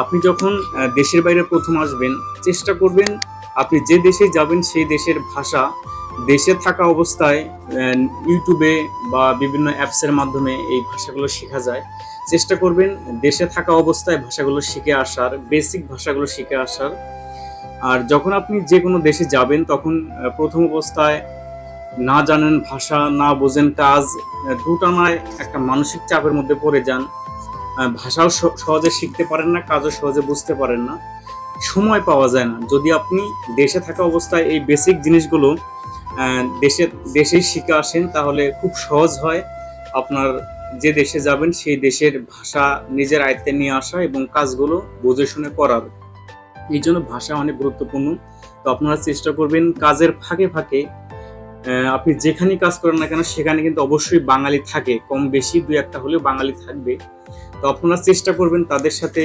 আপনি যখন দেশের বাইরে প্রথম আসবেন, চেষ্টা করবেন আপনি যে দেশে যাবেন সেই দেশের ভাষা দেশে থাকা অবস্থায় ইউটিউবে বা বিভিন্ন অ্যাপসের মাধ্যমে এই ভাষাগুলো শেখা যায়। চেষ্টা করবেন দেশে থাকা অবস্থায় ভাষাগুলো শিখে আসার, বেসিক ভাষাগুলো শিখে আসার। আর যখন আপনি যে কোনো দেশে যাবেন তখন প্রথম অবস্থায় না জানেন ভাষা, না বোঝেন কাজ, দুটানায় একটা মানসিক চাপের মধ্যে পড়ে যান। ভাষাও সহজে শিখতে পারেন না, কাজও সহজে বুঝতে পারেন না, সময় পাওয়া যায় না। যদি আপনি দেশে থাকা অবস্থায় এই বেসিক জিনিসগুলো দেশেই শিখে আসেন তাহলে খুব সহজ হয় আপনার যে দেশে যাবেন সেই দেশের ভাষা নিজের আয়ত্তে নিয়ে আসা এবং কাজগুলো বুঝে শুনে করার। এই জন্য ভাষা অনেক গুরুত্বপূর্ণ। তো আপনারা চেষ্টা করবেন কাজের ফাঁকে ফাঁকে আপনি যেখানেই কাজ করেন না কেন সেখানে কিন্তু অবশ্যই বাঙালি থাকে, কম বেশি দুই একটা হলেও বাঙালি থাকবে। তো আপনারা চেষ্টা করবেন তাদের সাথে